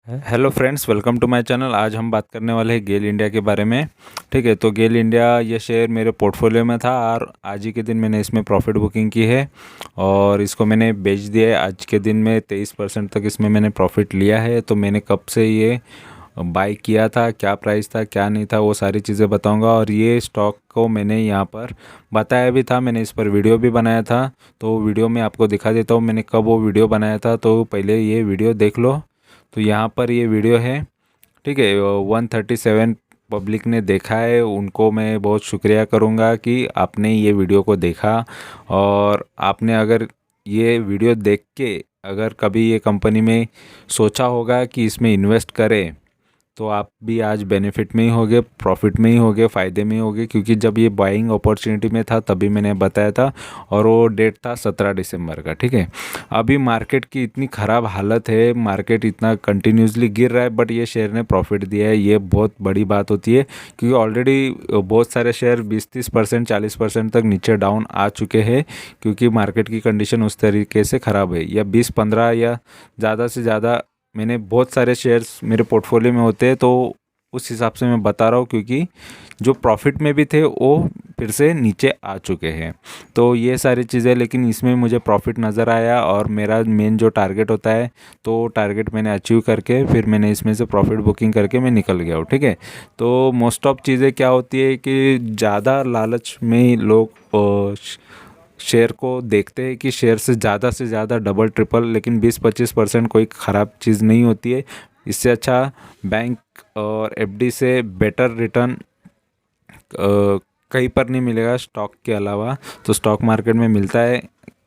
Hello friends, welcome to my channel. आज हम बात करने वाले हैं गेल इंडिया के बारे में। ठीक है, तो गेल इंडिया ये शेयर मेरे पोर्टफोलियो में था और आज ही के दिन मैंने इसमें प्रॉफिट बुकिंग की है और इसको मैंने बेच दिया है। आज के दिन में 23% तक इसमें मैंने प्रॉफिट लिया है। तो मैंने कब से ये बाई किया था, क्या प्राइस था, क्या नहीं था, वो सारी चीज़ें बताऊंगा। और ये स्टॉक को मैंने यहाँ पर बताया भी था, मैंने इस पर वीडियो भी बनाया था। तो वीडियो में आपको दिखा देता हूँ मैंने कब वो वीडियो बनाया था। तो पहले ये वीडियो देख लो। तो यहाँ पर ये वीडियो है। ठीक है, 137 पब्लिक ने देखा है, उनको मैं बहुत शुक्रिया करूँगा कि आपने ये वीडियो को देखा। और आपने अगर ये वीडियो देख के अगर कभी ये कंपनी में सोचा होगा कि इसमें इन्वेस्ट करें, तो आप भी आज बेनिफिट में ही होगे, प्रॉफिट में ही होगे, फ़ायदे में ही होगे। क्योंकि जब ये बाइंग अपॉर्चुनिटी में था तभी मैंने बताया था और वो डेट था 17 दिसंबर का। ठीक है, अभी मार्केट की इतनी ख़राब हालत है, मार्केट इतना कंटिन्यूसली गिर रहा है, बट ये शेयर ने प्रॉफिट दिया है। ये बहुत बड़ी बात होती है क्योंकि ऑलरेडी बहुत सारे शेयर 20-30%, 40% तक नीचे डाउन आ चुके हैं क्योंकि मार्केट की कंडीशन उस तरीके से ख़राब है। या 20-15 या ज़्यादा से ज़्यादा, मैंने बहुत सारे शेयर्स मेरे पोर्टफोलियो में होते हैं तो उस हिसाब से मैं बता रहा हूँ, क्योंकि जो प्रॉफिट में भी थे वो फिर से नीचे आ चुके हैं। तो ये सारी चीज़ें, लेकिन इसमें मुझे प्रॉफिट नज़र आया और मेरा मेन जो टारगेट होता है तो टारगेट मैंने अचीव करके फिर मैंने इसमें से प्रॉफिट बुकिंग करके मैं निकल गया हूँ। ठीक है, तो मोस्ट ऑफ चीज़ें क्या होती है कि ज़्यादा लालच में लोग शेयर को देखते हैं कि शेयर से ज़्यादा डबल ट्रिपल, लेकिन 20-25% कोई ख़राब चीज़ नहीं होती है। इससे अच्छा बैंक और एफडी से बेटर रिटर्न कहीं पर नहीं मिलेगा स्टॉक के अलावा। तो स्टॉक मार्केट में मिलता है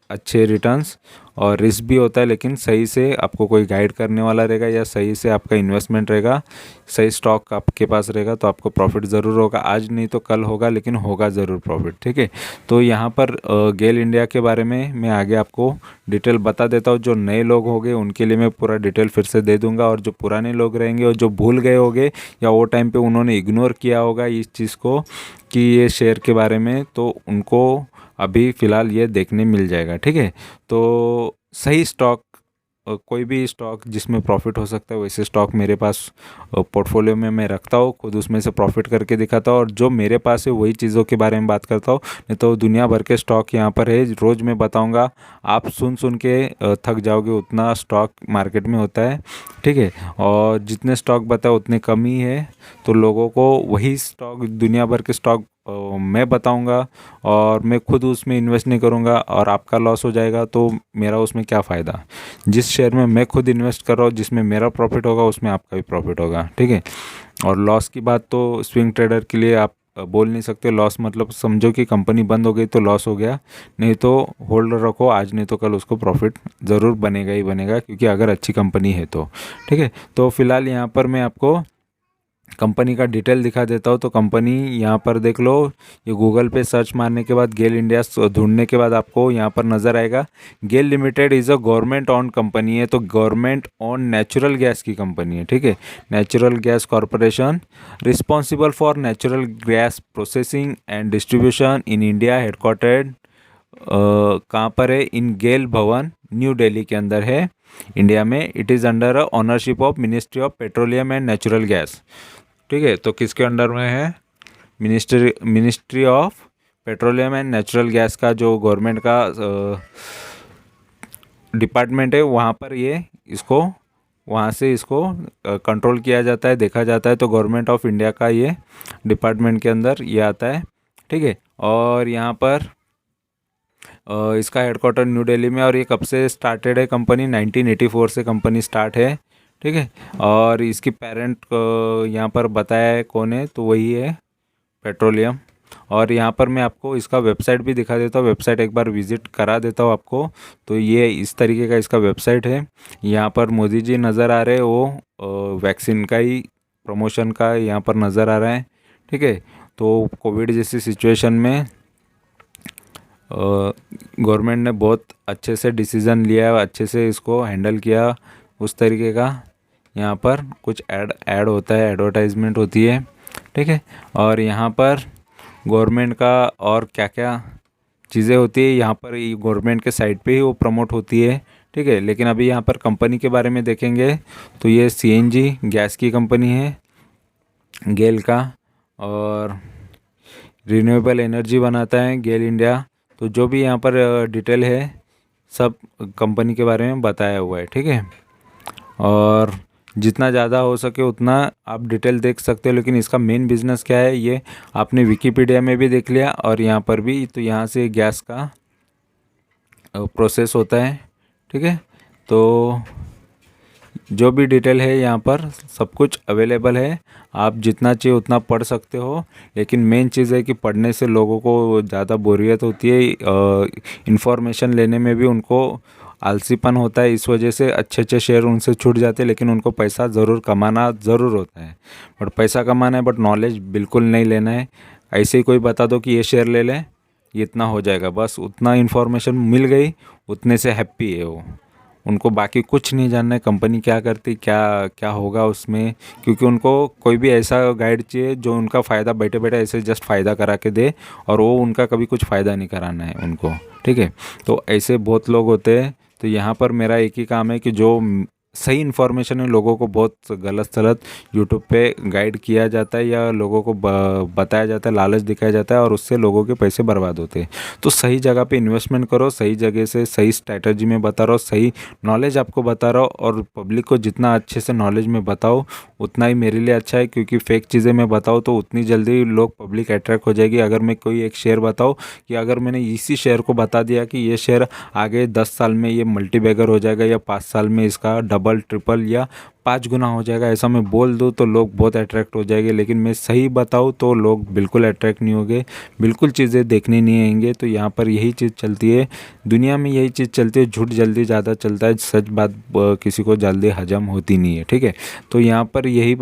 अच्छे रिटर्न्स और रिस्क भी होता है, लेकिन सही से आपको कोई गाइड करने वाला रहेगा या सही से आपका इन्वेस्टमेंट रहेगा, सही स्टॉक आपके पास रहेगा तो आपको प्रॉफिट ज़रूर होगा। आज नहीं तो कल होगा, लेकिन होगा ज़रूर प्रॉफिट। ठीक है, तो यहाँ पर गेल इंडिया के बारे में मैं आगे आपको डिटेल बता देता हूँ। जो नए लोग होंगे उनके लिए मैं पूरा डिटेल फिर से दे दूँगा, और जो पुराने लोग रहेंगे और जो भूल गए होंगे या वो टाइम पे उन्होंने इग्नोर किया होगा इस चीज़ को कि ये शेयर के बारे में, तो उनको अभी फ़िलहाल ये देखने मिल जाएगा। ठीक है, तो सही स्टॉक, कोई भी स्टॉक जिसमें प्रॉफिट हो सकता है वैसे स्टॉक मेरे पास पोर्टफोलियो में मैं रखता हूँ, खुद उसमें से प्रॉफिट करके दिखाता हूँ। और जो मेरे पास है वही चीज़ों के बारे में बात करता हूँ, नहीं तो दुनिया भर के स्टॉक यहाँ पर है, रोज़ मैं बताऊँगा। आप सुन सुन के थक जाओगे, उतना स्टॉक मार्केट में होता है। ठीक है, और जितने स्टॉक बताओ उतने कम ही है। तो लोगों को वही स्टॉक, दुनिया भर के स्टॉक मैं बताऊंगा और मैं खुद उसमें इन्वेस्ट नहीं करूंगा और आपका लॉस हो जाएगा, तो मेरा उसमें क्या फ़ायदा। जिस शेयर में मैं खुद इन्वेस्ट कर रहा हूँ, जिसमें मेरा प्रॉफिट होगा उसमें आपका भी प्रॉफिट होगा। ठीक है, और लॉस की बात तो स्विंग ट्रेडर के लिए आप बोल नहीं सकते। लॉस मतलब समझो कि कंपनी बंद हो गई तो लॉस हो गया, नहीं तो होल्ड रखो, आज नहीं तो कल उसको प्रॉफिट ज़रूर बनेगा ही बनेगा, क्योंकि अगर अच्छी कंपनी है तो। ठीक है, तो फिलहाल यहाँ पर मैं आपको कंपनी का डिटेल दिखा देता हूँ। तो कंपनी यहाँ पर देख लो, ये गूगल पे सर्च मारने के बाद गेल इंडिया ढूंढने के बाद आपको यहाँ पर नज़र आएगा GAIL limited is a government owned company है। तो गवर्नमेंट ऑन नेचुरल गैस की कंपनी है। ठीक है, natural gas corporation responsible for natural gas processing and distribution in India, headquartered कहाँ पर है, इन गेल भवन न्यू दिल्ली के अंदर है, इंडिया में। It is under ownership of ministry of petroleum and natural gas. ठीक है, तो किसके अंडर में है, ministry of petroleum and natural gas का जो गवर्नमेंट का डिपार्टमेंट है, वहाँ पर ये इसको, वहाँ से इसको कंट्रोल किया जाता है, देखा जाता है। तो गवर्नमेंट ऑफ इंडिया का ये डिपार्टमेंट के अंदर ये आता है। ठीक है, और यहाँ पर इसका हेडक्वार्टर न्यू दिल्ली में। और ये कब से स्टार्टेड है कंपनी, 1984 से कंपनी स्टार्ट है। ठीक है, और इसकी पेरेंट यहाँ पर बताया है कौन है, तो वही है पेट्रोलियम। और यहाँ पर मैं आपको इसका वेबसाइट भी दिखा देता हूँ, वेबसाइट एक बार विज़िट करा देता हूँ आपको। तो ये इस तरीके का इसका वेबसाइट है। यहाँ पर मोदी जी नज़र आ रहे हैं, वो वैक्सीन का ही प्रमोशन का यहाँ पर नज़र आ रहा है। ठीक है, तो कोविड जैसी सिचुएशन में गवर्नमेंट ने बहुत अच्छे से डिसीज़न लिया है, अच्छे से इसको हैंडल किया। उस तरीके का यहाँ पर कुछ ऐड होता है, एडवर्टाइजमेंट होती है। ठीक है, और यहाँ पर गवर्नमेंट का और क्या क्या चीज़ें होती है, यहाँ पर गवर्नमेंट के साइट पे ही वो प्रमोट होती है। ठीक है। लेकिन अभी यहाँ पर कंपनी के बारे में देखेंगे तो ये सीएनजी गैस की कंपनी है गेल का, और रिन्यूएबल एनर्जी बनाता है गेल इंडिया। तो जो भी यहाँ पर डिटेल है सब कंपनी के बारे में बताया हुआ है, ठीक है। और जितना ज़्यादा हो सके उतना आप डिटेल देख सकते हो, लेकिन इसका मेन बिजनेस क्या है ये आपने विकिपीडिया में भी देख लिया और यहाँ पर भी। तो यहाँ से गैस का प्रोसेस होता है, ठीक है। तो जो भी डिटेल है यहाँ पर सब कुछ अवेलेबल है, आप जितना चाहिए उतना पढ़ सकते हो। लेकिन मेन चीज़ है कि पढ़ने से लोगों को ज़्यादा बोरियत होती है, इंफॉर्मेशन लेने में भी उनको आलसीपन होता है, इस वजह से अच्छे अच्छे शेयर उनसे छूट जाते हैं। लेकिन उनको पैसा ज़रूर कमाना ज़रूर होता है, बट पैसा कमाना है, बट नॉलेज बिल्कुल नहीं लेना है। ऐसे ही कोई बता दो कि ये शेयर ले लें, ये इतना हो जाएगा, बस उतना इन्फॉर्मेशन मिल गई उतने से हैप्पी है वो। उनको बाकी कुछ नहीं जानना है कंपनी क्या करती, क्या क्या होगा उसमें, क्योंकि उनको कोई भी ऐसा गाइड चाहिए जो उनका फ़ायदा बैठे बैठे ऐसे जस्ट फ़ायदा करा के दे, और वो उनका कभी कुछ फ़ायदा नहीं कराना है उनको, ठीक है। तो ऐसे बहुत लोग होते हैं। तो यहाँ पर मेरा एक ही काम है कि जो सही इन्फॉर्मेशन है लोगों को बहुत गलत सलत यूट्यूब पे गाइड किया जाता है या लोगों को बताया जाता है, लालच दिखाया जाता है, और उससे लोगों के पैसे बर्बाद होते हैं। तो सही जगह पे इन्वेस्टमेंट करो, सही जगह से सही स्ट्रैटेजी में बता रहा हो, सही नॉलेज आपको बता रहा हो, और पब्लिक को जितना अच्छे से नॉलेज में बताओ उतना ही मेरे लिए अच्छा है। क्योंकि फेक चीज़ें मैं बताऊँ तो उतनी जल्दी लोग पब्लिक अट्रैक्ट हो जाएगी। अगर मैं कोई एक शेयर बताऊँ कि अगर मैंने इसी शेयर को बता दिया कि ये शेयर आगे 10 साल में ये मल्टी बैगर हो जाएगा, या 5 साल में इसका डबल ट्रिपल या 5 गुना हो जाएगा, ऐसा मैं बोल दूँ तो लोग बहुत अट्रैक्ट हो जाएंगे। लेकिन मैं सही बताऊँ तो लोग बिल्कुल अट्रैक्ट नहीं होंगे, बिल्कुल चीज़ें देखने नहीं आएंगे। तो यहाँ पर यही चीज़ चलती है, दुनिया में यही चीज़ चलती है, झूठ जल्दी ज़्यादा चलता है, सच बात किसी को जल्दी हजम होती नहीं है, ठीक है। तो यहाँ पर यही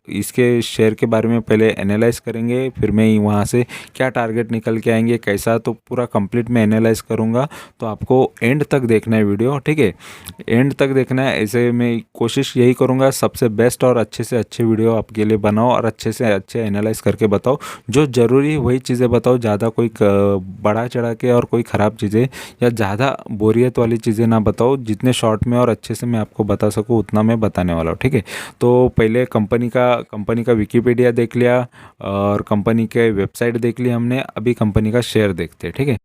इसके शेयर के बारे में पहले एनालाइज करेंगे, फिर मैं वहाँ से क्या टारगेट निकल के आएंगे कैसा, तो पूरा कंप्लीट मैं एनालाइज करूँगा। तो आपको एंड तक देखना है वीडियो, ठीक है, एंड तक देखना है। ऐसे मैं कोशिश यही करूँगा सबसे बेस्ट और अच्छे से अच्छे वीडियो आपके लिए बनाओ, और अच्छे से अच्छे एनालाइज करके बताओ। जो ज़रूरी है वही चीज़ें बताओ, ज़्यादा कोई बढ़ा चढ़ा के और कोई ख़राब चीज़ें या ज़्यादा बोरियत वाली चीज़ें ना बताओ। जितने शॉर्ट में और अच्छे से मैं आपको बता सकूँ उतना मैं बताने वाला हूँ, ठीक है। तो पहले कंपनी का विकिपीडिया देख लिया और कंपनी के वेबसाइट देख ली हमने, अभी कंपनी का शेयर देखते हैं, ठीक है।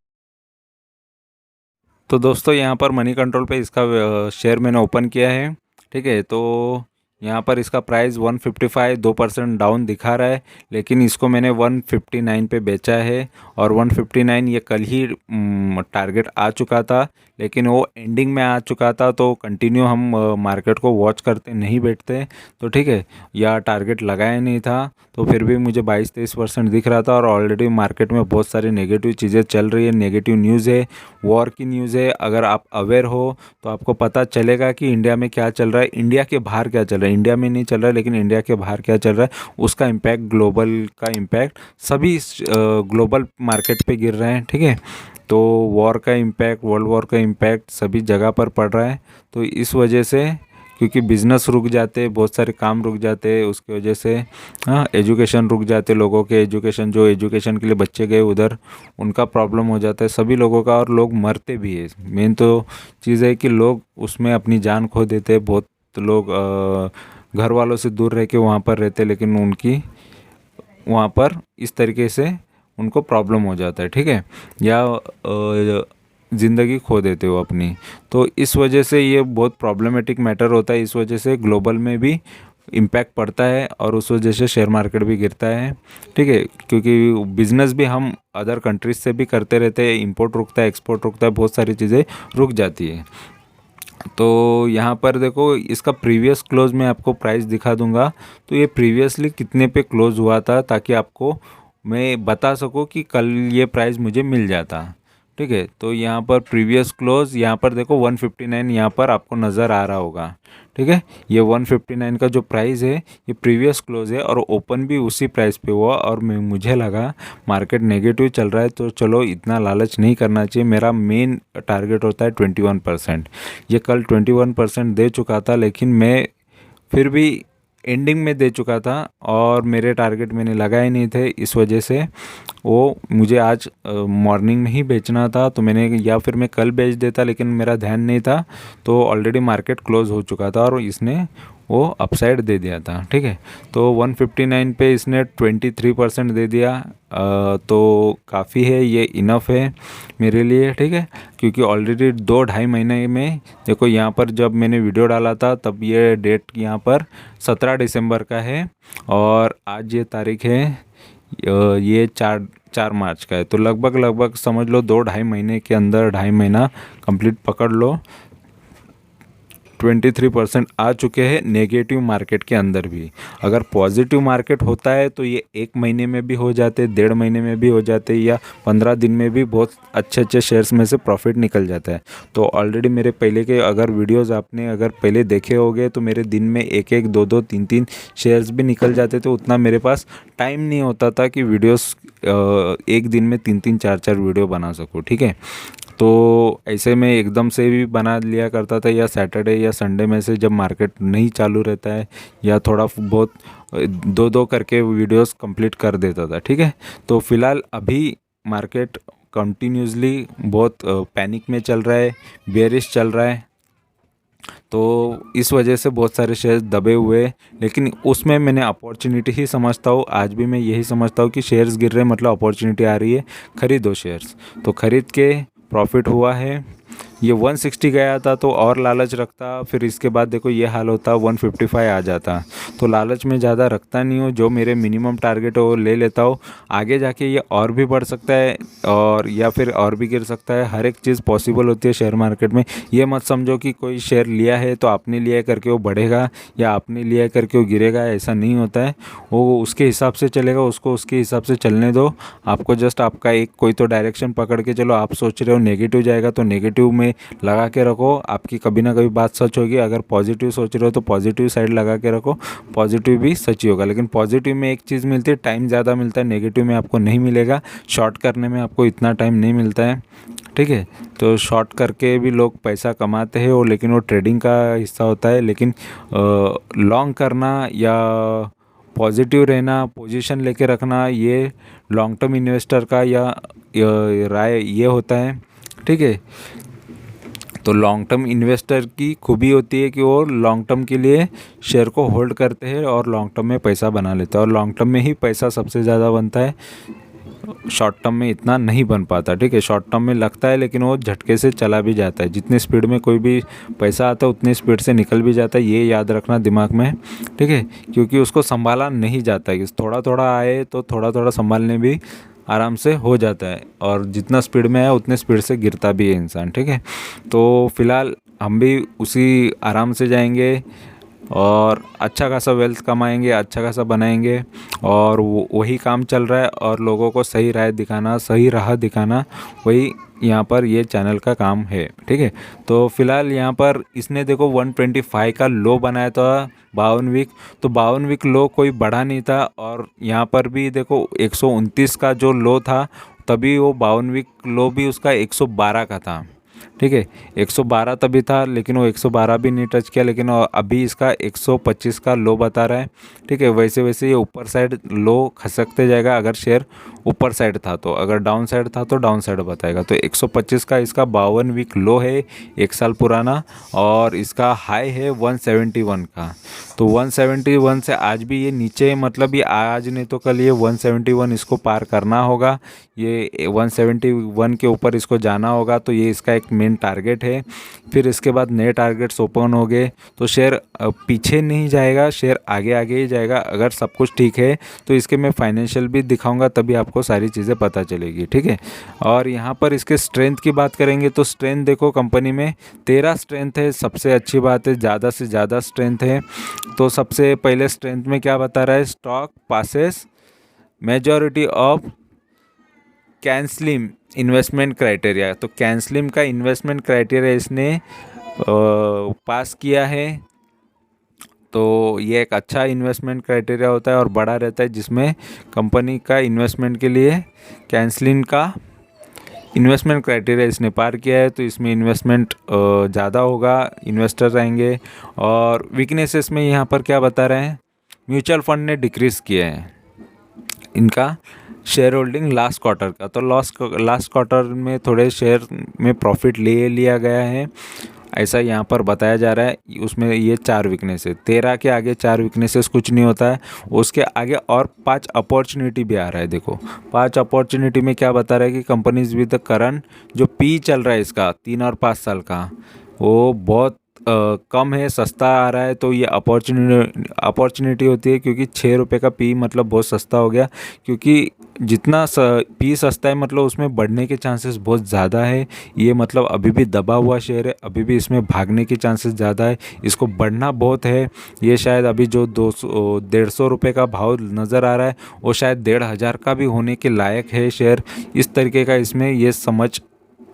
तो दोस्तों यहाँ पर मनी कंट्रोल पे इसका शेयर मैंने ओपन किया है, ठीक है। तो यहाँ पर इसका प्राइस 155 2% डाउन दिखा रहा है, लेकिन इसको मैंने 159 पे बेचा है, और 159 ये कल ही टारगेट आ चुका था, लेकिन वो एंडिंग में आ चुका था। तो कंटिन्यू हम मार्केट को वॉच करते नहीं बैठते, तो ठीक है, या टारगेट लगाया नहीं था तो फिर भी मुझे 22-23% दिख रहा था। और ऑलरेडी मार्केट में बहुत सारी नेगेटिव चीज़ें चल रही है, नेगेटिव न्यूज़ है, वॉर की न्यूज़ है। अगर आप अवेयर हो तो आपको पता चलेगा कि इंडिया में क्या चल रहा है, इंडिया के बाहर क्या चल रहा है। इंडिया में नहीं चल रहा है, लेकिन इंडिया के बाहर क्या चल रहा है, उसका इम्पैक्ट, ग्लोबल का इम्पैक्ट सभी ग्लोबल मार्केट पे गिर रहे हैं, ठीक है। तो वॉर का इम्पैक्ट, वर्ल्ड वॉर का इम्पैक्ट सभी जगह पर पड़ रहा है। तो इस वजह से, क्योंकि बिज़नेस रुक जाते, बहुत सारे काम रुक जाते, उसकी वजह से हाँ एजुकेशन रुक जाते, लोगों के एजुकेशन, जो एजुकेशन के लिए बच्चे गए उधर उनका प्रॉब्लम हो जाता है सभी लोगों का, और लोग मरते भी है। मेन तो चीज़ है कि लोग उसमें अपनी जान खो देते हैं। बहुत लोग घर वालों से दूर रह के वहाँ पर रहते, लेकिन उनकी वहाँ पर इस तरीके से उनको प्रॉब्लम हो जाता है, ठीक है, या ज़िंदगी खो देते हो अपनी। तो इस वजह से ये बहुत प्रॉब्लमेटिक मैटर होता है, इस वजह से ग्लोबल में भी इम्पैक्ट पड़ता है, और उस वजह से शेयर मार्केट भी गिरता है, ठीक है। क्योंकि बिज़नेस भी हम अदर कंट्रीज से भी करते रहते हैं, इंपोर्ट रुकता है, एक्सपोर्ट रुकता है, बहुत सारी चीज़ें रुक जाती है। तो यहाँ पर देखो इसका प्रीवियस क्लोज मैं आपको प्राइस दिखा दूंगा। तो ये प्रीवियसली कितने पे क्लोज हुआ था, ताकि आपको मैं बता सकूँ कि कल ये प्राइस मुझे मिल जाता, ठीक है। तो यहाँ पर प्रीवियस क्लोज, यहाँ पर देखो 159 यहाँ पर आपको नज़र आ रहा होगा, ठीक है। ये 159 का जो प्राइस है ये प्रीवियस क्लोज है, और ओपन भी उसी प्राइस पे हुआ। और मुझे लगा मार्केट नेगेटिव चल रहा है, तो चलो इतना लालच नहीं करना चाहिए, मेरा मेन टारगेट होता है 21%। ये कल 21% दे चुका था, लेकिन मैं फिर भी एंडिंग में दे चुका था और मेरे टारगेट मैंने लगाए नहीं थे, इस वजह से वो मुझे आज मॉर्निंग में ही बेचना था। तो मैंने, या फिर मैं कल बेच देता, लेकिन मेरा ध्यान नहीं था, तो ऑलरेडी मार्केट क्लोज हो चुका था और इसने वो अपसाइड दे दिया था। ठीक है, तो 159 पे इसने 23% दे दिया। तो काफ़ी है, ये इनफ है मेरे लिए। ठीक है, क्योंकि ऑलरेडी 2-2.5 महीने में, देखो यहाँ पर जब मैंने वीडियो डाला था तब ये डेट यहाँ पर 17 दिसंबर का है और आज ये तारीख है ये 4 मार्च का है। तो लगभग समझ लो 2-2.5 महीने के अंदर, 2.5 महीना कंप्लीट पकड़ लो, 23% आ चुके हैं नेगेटिव मार्केट के अंदर भी। अगर पॉजिटिव मार्केट होता है तो ये 1 महीने में भी हो जाते, 1.5 महीने में भी हो जाते, या 15 दिन में भी बहुत अच्छे शेयर्स में से प्रॉफिट निकल जाता है। तो ऑलरेडी मेरे पहले के अगर वीडियोस आपने अगर पहले देखे होंगे तो मेरे दिन में 1-1, 2-2, 3-3 शेयर्स भी निकल जाते थे। उतना मेरे पास टाइम नहीं होता था कि वीडियोस एक दिन में 3-3, 4-4 वीडियो बना सकूँ। ठीक है, तो ऐसे में एकदम से भी बना लिया करता था, या सैटरडे या संडे में से जब मार्केट नहीं चालू रहता है, या थोड़ा बहुत 2-2 करके वीडियोस कंप्लीट कर देता था। ठीक है, तो फिलहाल अभी मार्केट कंटिन्यूसली बहुत पैनिक में चल रहा है, बेयरिश चल रहा है, तो इस वजह से बहुत सारे शेयर्स दबे हुए हैं। लेकिन उसमें मैंने अपॉर्चुनिटी ही समझता हूँ, आज भी मैं यही समझता हूँ कि शेयर्स गिर रहे हैं मतलब अपॉर्चुनिटी आ रही है, खरीदो शेयर्स। तो खरीद के प्रॉफिट हुआ है। ये 160 गया था तो और लालच रखता, फिर इसके बाद देखो ये हाल होता, 155 आ जाता। तो लालच में ज़्यादा रखता नहीं हूँ, जो मेरे मिनिमम टारगेट है वो ले लेता हूँ। आगे जाके ये और भी बढ़ सकता है और या फिर और भी गिर सकता है, हर एक चीज़ पॉसिबल होती है शेयर मार्केट में। ये मत समझो कि कोई शेयर लिया है तो आपने लिया करके वो बढ़ेगा या आपने लिया करके वो गिरेगा, ऐसा नहीं होता है। वो उसके हिसाब से चलेगा, उसको उसके हिसाब से चलने दो। आपको जस्ट आपका एक कोई तो डायरेक्शन पकड़ के चलो। आप सोच रहे हो नेगेटिव जाएगा तो नेगेटिव में लगा के रखो, आपकी कभी ना कभी बात सच होगी। अगर पॉजिटिव सोच रहे हो तो पॉजिटिव साइड लगा के रखो, पॉजिटिव भी सच ही होगा। लेकिन पॉजिटिव में एक चीज़ मिलती है, टाइम ज़्यादा मिलता है, नेगेटिव में आपको नहीं मिलेगा। शॉर्ट करने में आपको इतना टाइम नहीं मिलता है। ठीक है, तो शॉर्ट करके भी लोग पैसा कमाते हैं वो, लेकिन वो ट्रेडिंग का हिस्सा होता है। लेकिन लॉन्ग करना या पॉजिटिव रहना, पोजीशन लेके रखना, ये लॉन्ग टर्म इन्वेस्टर का या राय ये होता है। ठीक है, तो लॉन्ग टर्म इन्वेस्टर की खूबी होती है कि वो लॉन्ग टर्म के लिए शेयर को होल्ड करते हैं और लॉन्ग टर्म में पैसा बना लेते हैं, और लॉन्ग टर्म में ही पैसा सबसे ज़्यादा बनता है, शॉर्ट टर्म में इतना नहीं बन पाता। ठीक है, शॉर्ट टर्म में लगता है लेकिन वो झटके से चला भी जाता है। जितनी स्पीड में कोई भी पैसा आता है उतनी स्पीड से निकल भी जाता है, ये याद रखना दिमाग में। ठीक है, क्योंकि उसको संभाला नहीं जाता है, थोड़ा थोड़ा आए तो थोड़ा थोड़ा संभालने भी आराम से हो जाता है, और जितना स्पीड में है उतने स्पीड से गिरता भी है इंसान। ठीक है, तो फिलहाल हम भी उसी आराम से जाएंगे और अच्छा खासा वेल्थ कमाएंगे, अच्छा खासा बनाएंगे, और वही काम चल रहा है। और लोगों को सही राह दिखाना, सही राह दिखाना, वही यहाँ पर ये चैनल का काम है। ठीक है, तो फिलहाल यहाँ पर इसने देखो 125 का लो बनाया था 52 वीक, तो 52 वीक लो कोई बढ़ा नहीं था। और यहाँ पर भी देखो 129 का जो लो था, तभी वो 52 वीक लो भी उसका 112 का था। ठीक है, 112 तभी था, लेकिन वो 112 भी नहीं टच किया, लेकिन अभी इसका 125 का लो बता रहा है। ठीक है, वैसे वैसे ये ऊपर साइड लो खसकते जाएगा। अगर शेयर ऊपर साइड था तो, अगर डाउन साइड था तो डाउन साइड बताएगा। तो 125 का इसका 52 वीक लो है, 1 साल पुराना, और इसका हाई है 171 का। तो 171 से आज भी ये नीचे, मतलब ये आज नहीं तो कल ये 171 इसको पार करना होगा, ये 171 के ऊपर इसको जाना होगा। तो ये इसका एक मेन टारगेट है। फिर इसके बाद नए टारगेट्स ओपन हो गए तो शेयर पीछे नहीं जाएगा, शेयर आगे आगे ही जाएगा। अगर सब कुछ ठीक है तो इसके मैं फाइनेंशियल भी दिखाऊंगा, तभी आपको सारी चीज़ें पता चलेगी। ठीक है, और यहाँ पर इसके स्ट्रेंथ की बात करेंगे तो स्ट्रेंथ देखो कंपनी में 13 स्ट्रेंथ है, सबसे अच्छी बात है, ज़्यादा से ज़्यादा स्ट्रेंथ है। तो सबसे पहले स्ट्रेंथ में क्या बता रहा है, stock passes majority of can-slim investment criteria. तो कैन-स्लिम का इन्वेस्टमेंट क्राइटेरिया इसने पास किया है। तो ये एक अच्छा इन्वेस्टमेंट क्राइटेरिया होता है और बड़ा रहता है, जिसमें कंपनी का इन्वेस्टमेंट के लिए कैन-स्लिम का इन्वेस्टमेंट क्राइटेरिया इसने पार किया है। तो इसमें इन्वेस्टमेंट ज़्यादा होगा, इन्वेस्टर्स आएंगे। और वीकनेसेस में यहाँ पर क्या बता रहे हैं, म्यूचुअल फंड ने डिक्रीज़ किए हैं इनका शेयर होल्डिंग लास्ट क्वार्टर का। तो लास्ट क्वार्टर में थोड़े शेयर में प्रॉफिट ले लिया गया है, ऐसा यहाँ पर बताया जा रहा है। उसमें ये 4 वीकनेस है, 13 के आगे 4 वीकनेसेस कुछ नहीं होता है, उसके आगे और 5 अपॉर्चुनिटी भी आ रहा है। देखो 5 अपॉर्चुनिटी में क्या बता रहा है कि कंपनीज विद द करंट जो पी चल रहा है इसका 3 और 5 साल का, वो बहुत कम है, सस्ता आ रहा है। तो ये अपॉर्चुनिटी होती है, क्योंकि 6 रुपये का पी मतलब बहुत सस्ता हो गया, क्योंकि जितना पी सस्ता है मतलब उसमें बढ़ने के चांसेस बहुत ज़्यादा है। ये मतलब अभी भी दबा हुआ शेयर है, अभी भी इसमें भागने के चांसेस ज़्यादा है, इसको बढ़ना बहुत है। ये शायद अभी जो 150 रुपये का भाव नज़र आ रहा है वो शायद 1,500 का भी होने के लायक है शेयर। इस तरीके का इसमें ये समझ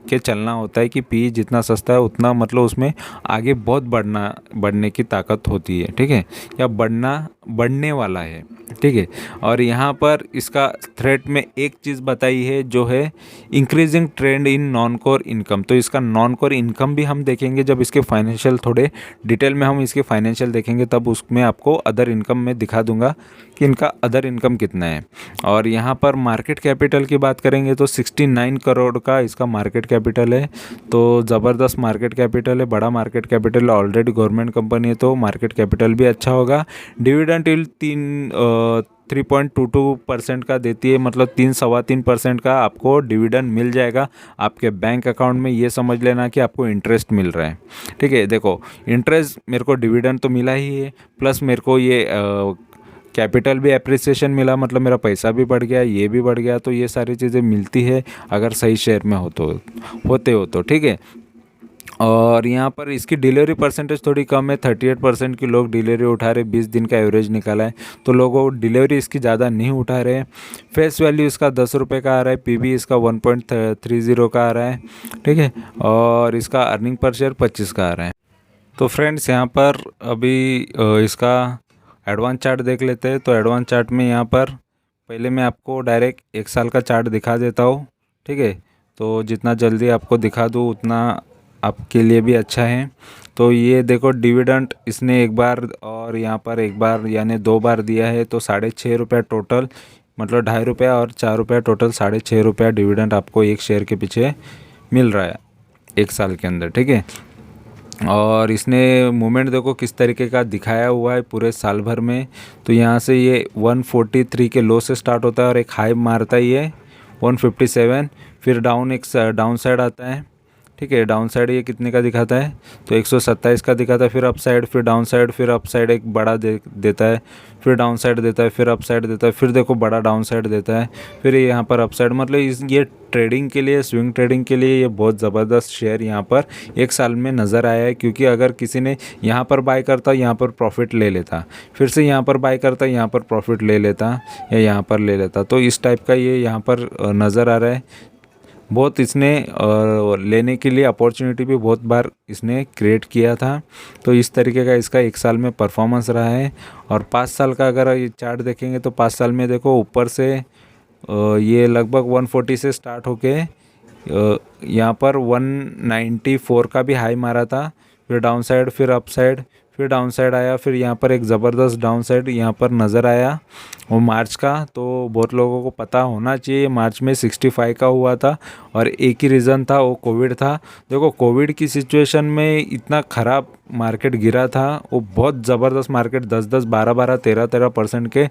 के चलना होता है कि पी जितना सस्ता है उतना मतलब उसमें आगे बहुत बढ़ने की ताकत होती है, ठीक है, या बढ़ने वाला है, ठीक है। और यहाँ पर इसका थ्रेट में एक चीज़ बताई है जो है increasing trend in non core income. तो इसका नॉन कोर इनकम भी हम देखेंगे जब इसके फाइनेंशियल थोड़े डिटेल में हम इसके फाइनेंशियल देखेंगे, तब उसमें आपको अदर इनकम में दिखा दूंगा कि इनका अदर इनकम कितना है। और यहाँ पर मार्केट कैपिटल की बात करेंगे तो 69 करोड़ का इसका मार्केट कैपिटल है। तो ज़बरदस्त मार्केट कैपिटल है, बड़ा market capital, already government company है तो मार्केट कैपिटल भी अच्छा होगा। डिविडेंड 3.22% का देती है, मतलब 3-3.25% का आपको डिविडेंड मिल जाएगा आपके बैंक अकाउंट में। ये समझ लेना कि आपको इंटरेस्ट मिल रहा है, ठीक है। देखो इंटरेस्ट मेरे को डिविडेंड तो मिला ही है, प्लस मेरे को ये कैपिटल भी एप्रिसिएशन मिला, मतलब मेरा पैसा भी बढ़ गया, ये भी बढ़ गया। तो ये सारी चीज़ें मिलती है अगर सही शेयर में होते हो तो, ठीक है। और यहाँ पर इसकी डिलीवरी परसेंटेज थोड़ी कम है, 38% की लोग डिलीवरी उठा रहे, 20 दिन का एवरेज निकाला है तो लोगों डिलीवरी इसकी ज़्यादा नहीं उठा रहे। फेस वैल्यू इसका 10 रुपये का आ रहा है, पीबी इसका 1.30 का आ रहा है, ठीक है। और इसका अर्निंग पर शेयर 25 का आ रहा है। तो फ्रेंड्स यहाँ पर अभी इसका एडवांस चार्ट देख लेते हैं। तो एडवांस चार्ट में यहाँ पर पहले मैं आपको डायरेक्ट 1 साल का चार्ट दिखा देता हूँ, ठीक है। तो जितना जल्दी आपको दिखा दूँ उतना आपके लिए भी अच्छा है। तो ये देखो डिविडेंड इसने एक बार और यहाँ पर एक बार यानी 2 बार दिया है, तो 6.5 रुपये टोटल, मतलब 2.5 रुपया और 4 रुपया टोटल 6.5 रुपया डिविडेंड आपको एक शेयर के पीछे मिल रहा है 1 साल के अंदर, ठीक है। और इसने मूवमेंट देखो किस तरीके का दिखाया हुआ है पूरे साल भर में। तो यहाँ से ये 143 के लो से स्टार्ट होता है और एक हाई मारता है ये 157, फिर डाउन साइड आता है, ठीक है। डाउन साइड ये कितने का दिखाता है तो 127 का दिखाता है, फिर अप साइड, फिर डाउन साइड, फिर अप साइड एक बड़ा देता है, फिर डाउन साइड देता है, फिर अप साइड देता है, फिर देखो बड़ा डाउन साइड देता है, फिर यहाँ पर अप साइड। मतलब ये ट्रेडिंग के लिए, स्विंग ट्रेडिंग के लिए ये बहुत ज़बरदस्त शेयर यहाँ पर 1 साल में नज़र आया है। क्योंकि अगर किसी ने यहाँ पर बाय करता, यहाँ पर प्रॉफिट ले लेता, फिर से यहाँ पर बाय करता, यहाँ पर प्रॉफिट ले लेता, या यहाँ पर ले लेता, तो इस टाइप का ये यहाँ पर नज़र आ रहा है। बहुत इसने लेने के लिए अपॉर्चुनिटी भी बहुत बार इसने क्रिएट किया था। तो इस तरीके का इसका 1 साल में परफॉर्मेंस रहा है। और 5 साल का अगर ये चार्ट देखेंगे तो 5 साल में देखो ऊपर से ये लगभग 140 से स्टार्ट होके यहाँ पर 194 का भी हाई मारा था, फिर डाउन साइड, फिर अप साइड, फिर डाउन साइड आया, फिर यहाँ पर एक ज़बरदस्त डाउन साइड यहाँ पर नज़र आया वो मार्च का। तो बहुत लोगों को पता होना चाहिए मार्च में 65 का हुआ था, और एक ही रीज़न था, वो कोविड था। देखो कोविड की सिचुएशन में इतना ख़राब मार्केट गिरा था, वो बहुत ज़बरदस्त मार्केट 10-10, 12-12, 13-13% के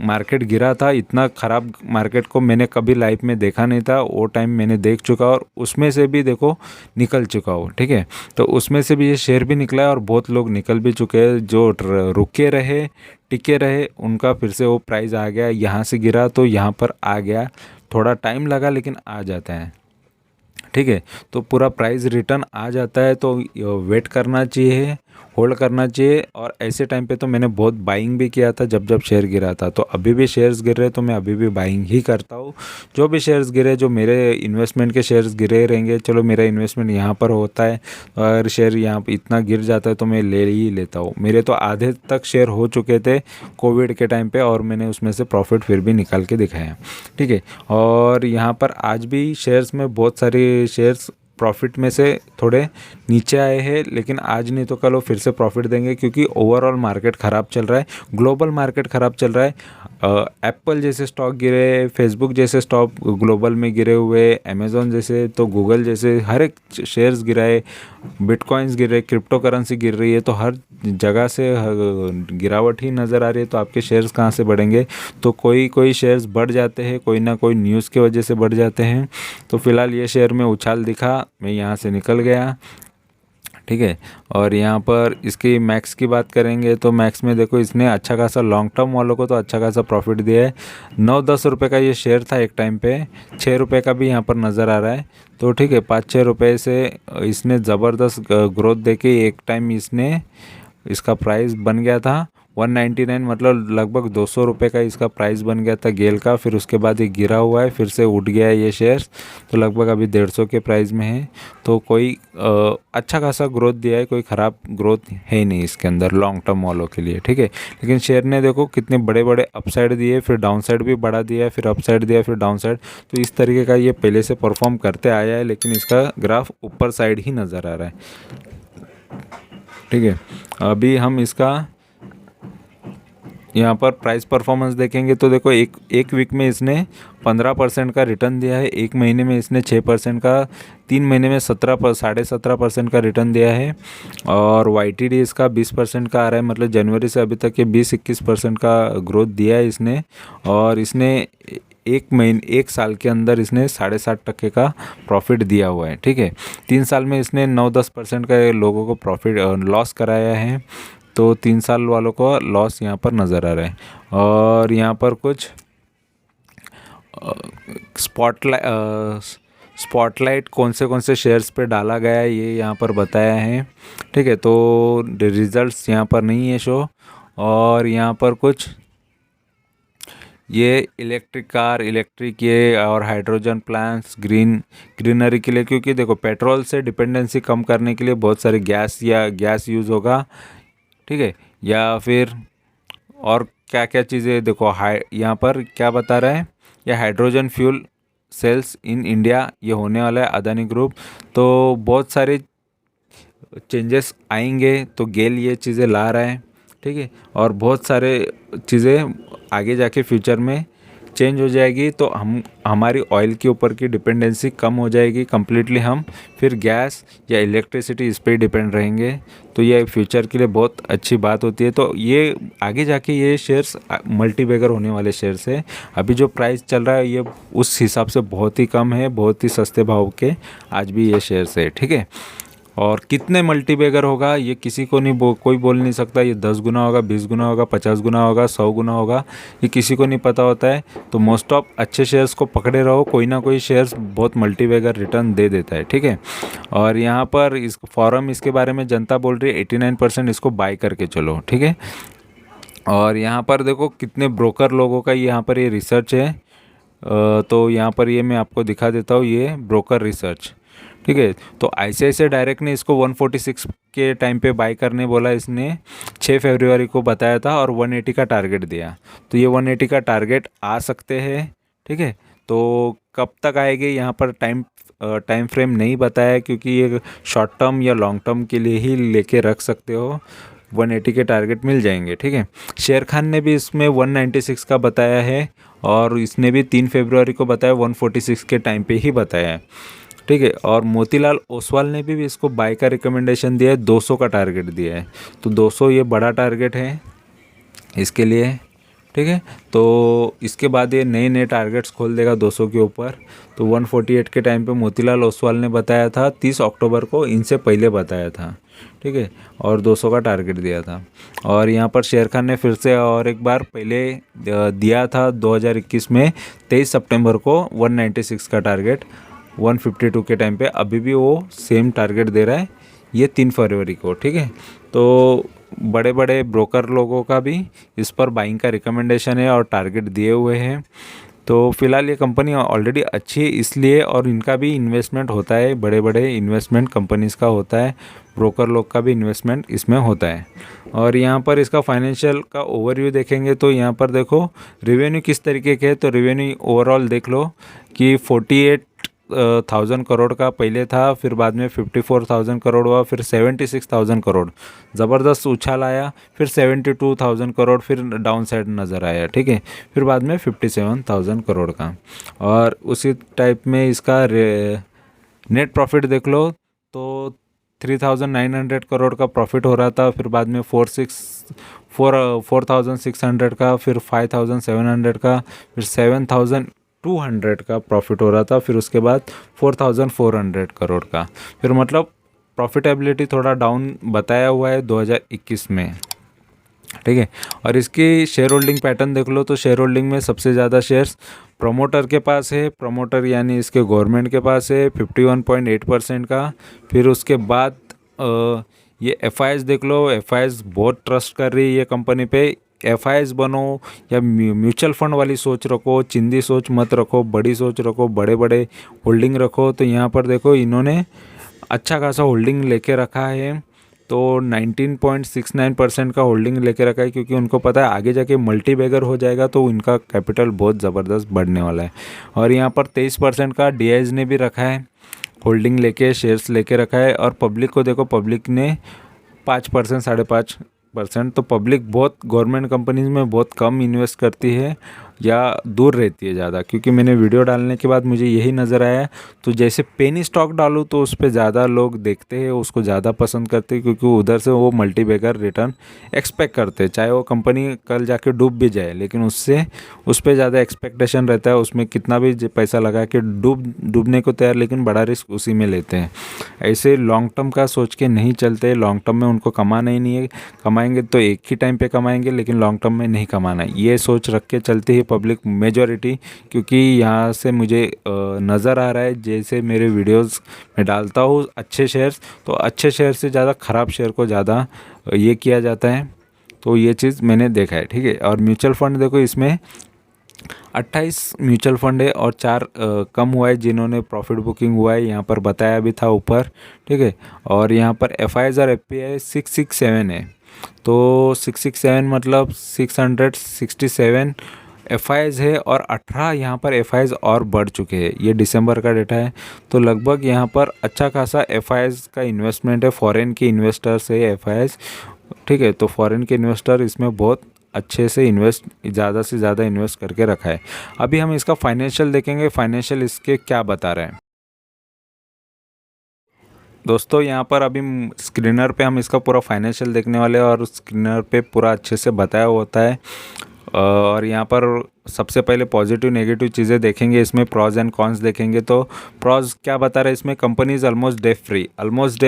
मार्केट गिरा था। इतना ख़राब मार्केट को मैंने कभी लाइफ में देखा नहीं था। वो टाइम मैंने देख चुका और उसमें से भी देखो निकल चुका हो, ठीक है। तो उसमें से भी ये शेयर भी निकला है और बहुत लोग निकल भी चुके हैं। जो रुके रहे, टिके रहे, उनका फिर से वो प्राइस आ गया, यहाँ से गिरा तो यहाँ पर आ गया, थोड़ा टाइम लगा लेकिन आ जाता है, ठीक है। तो पूरा प्राइस रिटर्न आ जाता है, तो वेट करना चाहिए, होल्ड करना चाहिए। और ऐसे टाइम पे तो मैंने बहुत बाइंग भी किया था जब शेयर गिरा था। तो अभी भी शेयर्स गिर रहे तो मैं अभी भी बाइंग ही करता हूँ। जो भी शेयर्स गिरे, जो मेरे इन्वेस्टमेंट के शेयर्स गिरे रहेंगे, चलो मेरा इन्वेस्टमेंट यहाँ पर होता है, अगर शेयर यहाँ पर इतना गिर जाता है तो मैं ले ही लेता हूँ। मेरे तो आधे तक शेयर हो चुके थे कोविड के टाइम पर, और मैंने उसमें से प्रॉफिट फिर भी निकाल के दिखाया, ठीक है। और यहाँ पर आज भी शेयर्स में बहुत सारे शेयर्स प्रॉफिट में से थोड़े नीचे आए हैं, लेकिन आज नहीं तो कल वो फिर से प्रॉफिट देंगे, क्योंकि ओवरऑल मार्केट ख़राब चल रहा है, ग्लोबल मार्केट ख़राब चल रहा है। एप्पल जैसे स्टॉक गिरे, फेसबुक जैसे स्टॉक ग्लोबल में गिरे हुए, अमेज़ॉन जैसे, तो गूगल जैसे हर एक शेयर्स गिराए, बिटकॉइंस गिरे, क्रिप्टो करेंसी गिर रही है, तो हर जगह से गिरावट ही नज़र आ रही है। तो आपके शेयर्स कहाँ से बढ़ेंगे? तो कोई कोई शेयर्स बढ़ जाते हैं, कोई ना कोई न्यूज़ की वजह से बढ़ जाते हैं। तो फिलहाल ये शेयर में उछाल दिखा, मैं यहाँ से निकल गया, ठीक है। और यहाँ पर इसकी मैक्स की बात करेंगे तो मैक्स में देखो इसने अच्छा खासा लॉन्ग टर्म वालों को तो अच्छा खासा प्रॉफिट दिया है। 9-10 रुपये का ये शेयर था एक टाइम पे, 6 रुपये का भी यहाँ पर नज़र आ रहा है। तो ठीक है, 5-6 रुपये से इसने ज़बरदस्त ग्रोथ देके एक टाइम इसका प्राइस बन गया था 199, मतलब लगभग 200 रुपये का इसका प्राइस बन गया था गेल का। फिर उसके बाद ये गिरा हुआ है, फिर से उठ गया है ये शेयर्स, तो लगभग अभी 150 के प्राइस में है। तो कोई अच्छा खासा ग्रोथ दिया है, कोई ख़राब ग्रोथ है ही नहीं इसके अंदर लॉन्ग टर्म वालों के लिए, ठीक है। लेकिन शेयर ने देखो कितने बड़े बड़े अपसाइड दिए, फिर डाउन साइड भी बढ़ा दिया, फिर अपसाइड दिया, फिर डाउन साइड। तो इस तरीके का ये पहले से परफॉर्म करते आया है, लेकिन इसका ग्राफ ऊपर साइड ही नज़र आ रहा है, ठीक है। अभी हम इसका यहाँ पर प्राइस परफॉर्मेंस देखेंगे तो देखो एक वीक में इसने 15% का रिटर्न दिया है, एक महीने में इसने 6% का, 3 महीने में 17.5% का रिटर्न दिया है। और YTD इसका 20% का आ रहा है, मतलब जनवरी से अभी तक ये 20-21% का ग्रोथ दिया है इसने। और इसने एक साल के अंदर इसने 7.5% का प्रॉफिट दिया हुआ है, ठीक है। 3 साल में इसने 9-10% का लोगों को प्रॉफिट लॉस कराया है, तो 3 साल वालों को लॉस यहाँ पर नज़र आ रहा है। और यहाँ पर कुछ स्पॉटलाइट कौन से शेयर्स पे डाला गया है ये यहाँ पर बताया है, ठीक है। तो रिजल्ट्स यहाँ पर नहीं है शो। और यहाँ पर कुछ ये इलेक्ट्रिक कार, इलेक्ट्रिक ये और हाइड्रोजन प्लांट्स, ग्रीनरी के लिए, क्योंकि देखो पेट्रोल से डिपेंडेंसी कम करने के लिए बहुत सारे गैस यूज़ होगा, ठीक है। या फिर और क्या क्या चीज़ें देखो, यहाँ पर क्या बता रहा है, या hydrogen fuel cells in India ये होने वाला है अदानी ग्रुप। तो बहुत सारे चेंजेस आएंगे, तो गेल ये चीज़ें ला रहा है, ठीक है। और बहुत सारे चीज़ें आगे जाके फ्यूचर में चेंज हो जाएगी, तो हमारी ऑयल के ऊपर की डिपेंडेंसी कम हो जाएगी कम्प्लीटली, हम फिर गैस या इलेक्ट्रिसिटी इस पर ही डिपेंड रहेंगे। तो ये फ्यूचर के लिए बहुत अच्छी बात होती है। तो ये आगे जाके ये शेयर्स मल्टीबैगर होने वाले शेयर्स है। अभी जो प्राइस चल रहा है ये उस हिसाब से बहुत ही कम है, बहुत ही सस्ते भाव के आज भी ये शेयर्स है, ठीक है। और कितने मल्टीबैगर होगा ये किसी को नहीं कोई बोल नहीं सकता, ये 10 गुना होगा, 20 गुना होगा, 50 गुना होगा, 100 गुना होगा, ये किसी को नहीं पता होता है। तो मोस्ट ऑफ अच्छे शेयर्स को पकड़े रहो, कोई ना कोई शेयर्स बहुत मल्टीबैगर रिटर्न दे देता है, ठीक है। और यहाँ पर इस फॉरम इसके बारे में जनता बोल रही है 89% इसको बाय करके चलो, ठीक है। और यहाँ पर देखो कितने ब्रोकर लोगों का यहाँ पर ये रिसर्च है। तो यहाँ पर ये मैं आपको दिखा देता हूँ, ये ब्रोकर रिसर्च, ठीक है। तो ICICI डायरेक्ट ने इसको 146 के टाइम पे बाय करने बोला, इसने 6 फरवरी को बताया था, और 180 का टारगेट दिया। तो ये 180 का टारगेट आ सकते हैं, ठीक है। तो कब तक आएंगे यहाँ पर टाइम फ्रेम नहीं बताया, क्योंकि ये शॉर्ट टर्म या लॉन्ग टर्म के लिए ही लेके रख सकते हो। 180 के टारगेट मिल जाएंगे, ठीक है। शेर खान ने भी इसमें 196 का बताया है, और इसने भी 3 फरवरी को बताया 146 के टाइम पे ही बताया है, ठीक है। और मोतीलाल ओसवाल ने भी इसको बाय का रिकमेंडेशन दिया है, 200 का टारगेट दिया है। तो 200 ये बड़ा टारगेट है इसके लिए, ठीक है। तो इसके बाद ये नए नए टारगेट्स खोल देगा 200 के ऊपर। तो 148 के टाइम पे मोतीलाल ओसवाल ने बताया था 30 अक्टूबर को, इनसे पहले बताया था, ठीक है। और 200 का टारगेट दिया था। और यहाँ पर शेर खान ने फिर से और एक बार पहले दिया था 2021 में 23 सितंबर को 196 का टारगेट 152 के टाइम पे। अभी भी वो सेम टारगेट दे रहा है ये 3 फरवरी को, ठीक है। तो बड़े बड़े ब्रोकर लोगों का भी इस पर बाइंग का रिकमेंडेशन है और टारगेट दिए हुए हैं। तो फिलहाल ये कंपनी ऑलरेडी अच्छी है इसलिए, और इनका भी इन्वेस्टमेंट होता है, बड़े बड़े इन्वेस्टमेंट कंपनीज़ का होता है, ब्रोकर लोग का भी इन्वेस्टमेंट इसमें होता है। और यहाँ पर इसका फाइनेंशियल का ओवरव्यू देखेंगे तो यहाँ पर देखो रेवेन्यू किस तरीके के है। तो रेवेन्यू ओवरऑल देख लो कि 56,000 करोड़ का पहले था, फिर बाद में 54,000 करोड़ हुआ, फिर 76,000 करोड़, ज़बरदस्त उछाल आया, फिर 72,000 करोड़, फिर डाउन साइड नज़र आया, ठीक है, फिर बाद में 57,000 करोड़ का। और उसी टाइप में इसका नेट प्रॉफिट देख लो तो 3,900 करोड़ का प्रॉफिट हो रहा था, फिर बाद में 4,600 का, फिर 5,700 का, फिर 7,200 का प्रॉफिट हो रहा था, फिर उसके बाद 4,400 करोड़ का। फिर मतलब प्रॉफिटेबिलिटी थोड़ा डाउन बताया हुआ है 2021 में, ठीक है। और इसकी शेयर होल्डिंग पैटर्न देख लो तो शेयर होल्डिंग में सबसे ज़्यादा शेयर्स प्रमोटर के पास है, प्रमोटर यानी इसके गवर्नमेंट के पास है 51.8% का। फिर उसके बाद ये एफ देख लो, एफ बहुत ट्रस्ट कर रही है ये कंपनी पे। एफ बनो या म्यूचुअल फंड वाली सोच रखो, चिंदी सोच मत रखो, बड़ी सोच रखो, बड़े बड़े होल्डिंग रखो। तो यहाँ पर देखो इन्होंने अच्छा खासा होल्डिंग लेके रखा है, तो 19.69% का होल्डिंग लेके रखा है, क्योंकि उनको पता है आगे जाके मल्टी बैगर हो जाएगा तो इनका कैपिटल बहुत ज़बरदस्त बढ़ने वाला है। और यहाँ पर 23% का डीआईज ने भी रखा है, होल्डिंग लेके शेयर्स लेके रखा है। और पब्लिक को देखो, पब्लिक ने 5%, 5.5%। तो पब्लिक बहुत गवर्नमेंट कंपनीज में बहुत कम इन्वेस्ट करती है या दूर रहती है ज़्यादा, क्योंकि मैंने वीडियो डालने के बाद मुझे यही नज़र आया। तो जैसे पेनी स्टॉक डालूँ तो उस पर ज़्यादा लोग देखते हैं, उसको ज़्यादा पसंद करते हैं, क्योंकि उधर से वो मल्टी बैगर रिटर्न एक्सपेक्ट करते हैं, चाहे वो कंपनी कल जाके डूब भी जाए, लेकिन उससे उस पर ज़्यादा एक्सपेक्टेशन रहता है। उसमें कितना भी पैसा लगा के डूबने को तैयार, लेकिन बड़ा रिस्क उसी में लेते हैं। ऐसे लॉन्ग टर्म का सोच के नहीं चलते। लॉन्ग टर्म में उनको कमाना ही नहीं है, कमाएंगे तो एक ही टाइम पे कमाएंगे, लेकिन लॉन्ग टर्म में नहीं कमाना है, ये सोच रख के चलती है पब्लिक मेजॉरिटी। क्योंकि यहाँ से मुझे नज़र आ रहा है, जैसे मेरे वीडियोस में डालता हूँ अच्छे शेयर्स, तो अच्छे शेयर से ज़्यादा ख़राब शेयर को ज़्यादा ये किया जाता है। तो ये चीज़ मैंने देखा है, ठीक है। और म्यूचुअल फंड देखो, इसमें 28 म्यूचुअल फंड है और 4 कम हुआ है जिन्होंने प्रॉफिट बुकिंग हुआ है, यहाँ पर बताया भी था ऊपर, ठीक है। और यहाँ पर एफ और एफ 667 है, तो 667 मतलब 667 एफ है, और 18 यहाँ पर एफ और बढ़ चुके हैं। ये दिसंबर का डेटा है, तो लगभग यहाँ पर अच्छा खासा एफ का इन्वेस्टमेंट है, फॉरेन के इन्वेस्टर्स है एफ, ठीक है। तो फॉरेन के इन्वेस्टर इसमें बहुत अच्छे से ज़्यादा से ज़्यादा इन्वेस्ट करके रखा है। अभी हम इसका फाइनेंशियल देखेंगे, फाइनेंशियल इसके क्या बता रहे हैं दोस्तों। यहाँ पर अभी स्क्रीनर पे हम इसका पूरा फाइनेंशियल देखने वाले हैं, और स्क्रीनर पे पूरा अच्छे से बताया होता है। और यहाँ पर सबसे पहले पॉजिटिव नेगेटिव चीज़ें देखेंगे, इसमें प्रॉज एंड कॉन्स देखेंगे। तो प्रॉज क्या बता रहे हैं इसमें, company is almost debt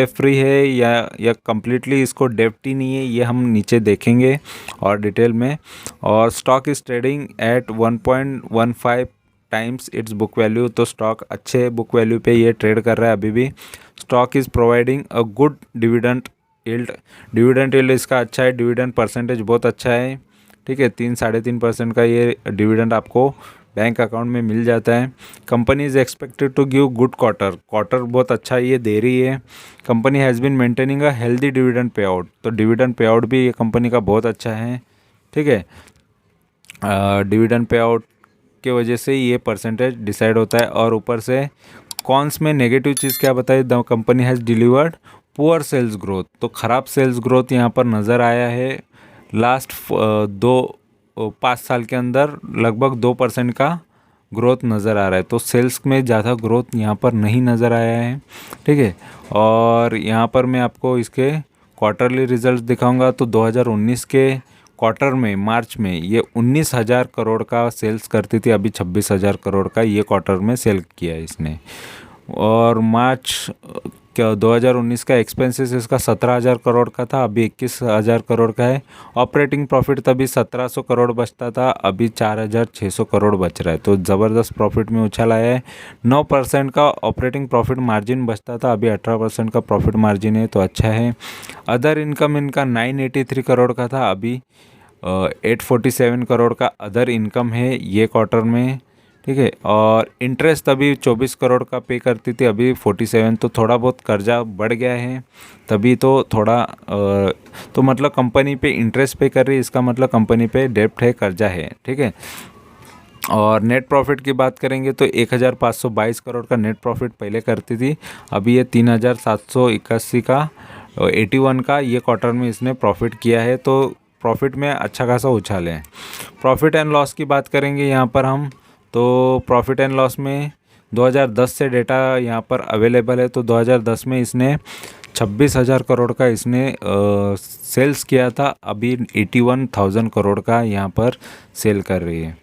free है या कम्प्लीटली इसको डेप्ट ही नहीं है, ये हम नीचे देखेंगे और डिटेल में। और stock is trading at 1.15 times it's book value, तो स्टॉक अच्छे बुक वैल्यू पे ये ट्रेड कर रहा है अभी भी। Stock is providing a good dividend yield इसका अच्छा है, डिविडेंड परसेंटेज बहुत अच्छा है, ठीक है। 3-3.5% का ये डिविडेंड आपको बैंक अकाउंट में मिल जाता है। Company is expected to give good quarter बहुत अच्छा ये दे रही है। Company has been maintaining a healthy dividend payout, तो डिविडेंड पे आउट भी ये कंपनी का बहुत अच्छा है, ठीक है। डिविडेंड पे आउट के वजह से ये परसेंटेज डिसाइड होता है। और ऊपर से कॉन्स में नेगेटिव चीज़ क्या बताई, the company has delivered poor sales growth, तो ख़राब सेल्स ग्रोथ यहाँ पर नज़र आया है। लास्ट 5 साल के अंदर लगभग 2% का ग्रोथ नज़र आ रहा है, तो सेल्स में ज़्यादा ग्रोथ यहाँ पर नहीं नज़र आया है, ठीक है। और यहाँ पर मैं आपको इसके क्वार्टरली रिजल्ट्स दिखाऊंगा। तो 2019 के क्वार्टर में मार्च में ये 19,000 करोड़ का सेल्स करती थी, अभी 26,000 करोड़ का ये क्वार्टर में सेल किया है इसने। और मार्च 2019 का एक्सपेंसेस इसका 17,000 करोड़ का था, अभी 21,000 करोड़ का है। ऑपरेटिंग प्रॉफिट तभी 1,700 करोड़ बचता था, अभी 4,600 करोड़ बच रहा है, तो ज़बरदस्त प्रॉफिट में उछाल आया है। 9% का ऑपरेटिंग प्रॉफिट मार्जिन बचता था, अभी 18% का प्रॉफिट मार्जिन है, तो अच्छा है। अदर इनकम इनका 983 करोड़ का था, अभी 847 करोड़ का अदर इनकम है ये क्वार्टर में, ठीक है। और इंटरेस्ट अभी 24 करोड़ का पे करती थी, अभी 47, तो थोड़ा बहुत कर्जा बढ़ गया है तभी, तो थोड़ा तो मतलब कंपनी पे इंटरेस्ट पे कर रही है, इसका मतलब कंपनी पे डेप्ट है, कर्जा है, ठीक है। और नेट प्रॉफिट की बात करेंगे तो 1522 करोड़ का नेट प्रॉफिट पहले करती थी, अभी ये 3781 का 81 का ये क्वार्टर में इसने प्रॉफिट किया है। तो प्रॉफिट में अच्छा खासा उछाल है। प्रॉफिट एंड लॉस की बात करेंगे यहाँ पर हम, तो प्रॉफिट एंड लॉस में 2010 से डेटा यहाँ पर अवेलेबल है। तो 2010 में इसने 26,000 करोड़ का इसने सेल्स किया था, अभी 81,000 करोड़ का यहाँ पर सेल कर रही है।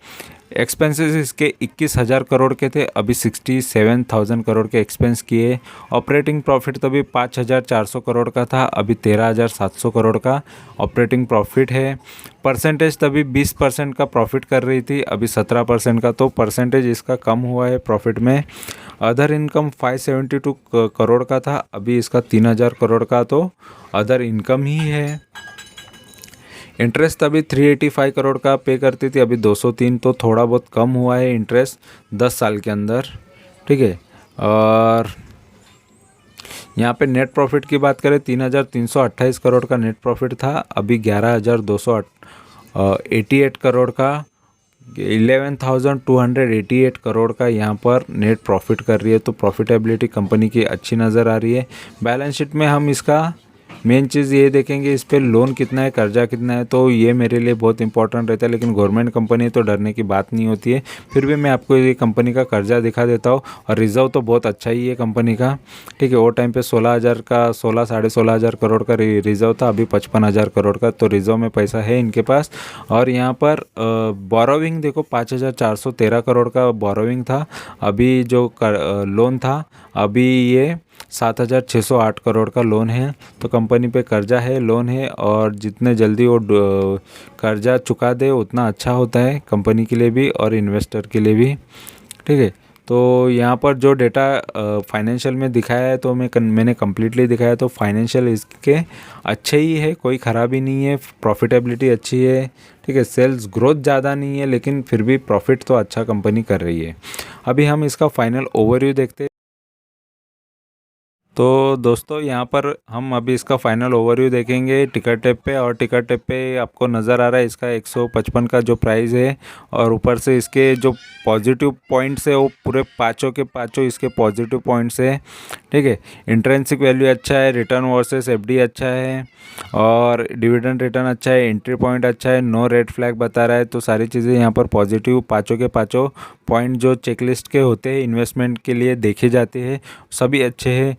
एक्सपेंसेस इसके 21,000 करोड़ के थे, अभी 67,000 करोड़ के एक्सपेंस किए। ऑपरेटिंग प्रॉफिट तभी 5,400 करोड़ का था, अभी 13,700 करोड़ का ऑपरेटिंग प्रॉफिट है। परसेंटेज तभी 20% का प्रॉफिट कर रही थी, अभी 17% का, तो परसेंटेज इसका कम हुआ है प्रॉफिट में। अदर इनकम 572 करोड़ का था, अभी इसका 3,000 करोड़ का तो अदर इनकम ही है। इंटरेस्ट तभी 385 करोड़ का पे करती थी, अभी 203, तो थोड़ा बहुत कम हुआ है इंटरेस्ट 10 साल के अंदर, ठीक है। और यहाँ पे नेट प्रॉफिट की बात करें 3,328 करोड़ का नेट प्रॉफिट था, अभी 11,288 करोड़ का 11,288 करोड़ का यहाँ पर नेट प्रॉफिट कर रही है। तो प्रॉफिटेबिलिटी कंपनी की अच्छी नज़र आ रही है। बैलेंस शीट में हम इसका मेन चीज़ ये देखेंगे इस पर लोन कितना है, कर्जा कितना है, तो ये मेरे लिए बहुत इंपॉर्टेंट रहता है। लेकिन गवर्नमेंट कंपनी है तो डरने की बात नहीं होती है, फिर भी मैं आपको ये कंपनी का कर्जा दिखा देता हूँ। और रिजर्व तो बहुत अच्छा ही है कंपनी का, ठीक है। वो टाइम पे 16,000 का 16-16,500 करोड़ का रिजर्व था, अभी 55,000 करोड़ का, तो रिजर्व में पैसा है इनके पास। और यहाँ पर बोरोविंग देखो 5,413 करोड़ का बोरोविंग था, अभी जो लोन था अभी ये 7,608 करोड़ का लोन है। तो कंपनी पे कर्जा है, लोन है, और जितने जल्दी वो कर्जा चुका दे उतना अच्छा होता है कंपनी के लिए भी और इन्वेस्टर के लिए भी, ठीक है। तो यहाँ पर जो डेटा फाइनेंशियल में दिखाया है तो मैंने कम्प्लीटली दिखाया, तो फाइनेंशियल इसके अच्छे ही है, कोई ख़राबी नहीं है, प्रॉफिटेबिलिटी अच्छी है, ठीक है। सेल्स ग्रोथ ज़्यादा नहीं है लेकिन फिर भी प्रॉफिट तो अच्छा कंपनी कर रही है। अभी हम इसका फाइनल ओवरव्यू देखते हैं। तो दोस्तों यहाँ पर हम अभी इसका फाइनल ओवरव्यू देखेंगे टिकट टेप पे, और टिकट टेप पे आपको नज़र आ रहा है इसका 155 का जो प्राइस है, और ऊपर से इसके जो पॉजिटिव पॉइंट्स है वो पूरे पाँचों के पाँचों इसके पॉजिटिव पॉइंट्स है, ठीक है। इंट्रिंसिक वैल्यू अच्छा है, रिटर्न वर्सेस एफडी अच्छा है, और डिविडेंड रिटर्न अच्छा है, एंट्री पॉइंट अच्छा है, नो रेड फ्लैग बता रहा है। तो सारी चीज़ें यहाँ पर पॉजिटिव पाँचों के पाँचों पॉइंट जो चेकलिस्ट के होते हैं इन्वेस्टमेंट के लिए देखे जाते हैं सभी अच्छे हैं।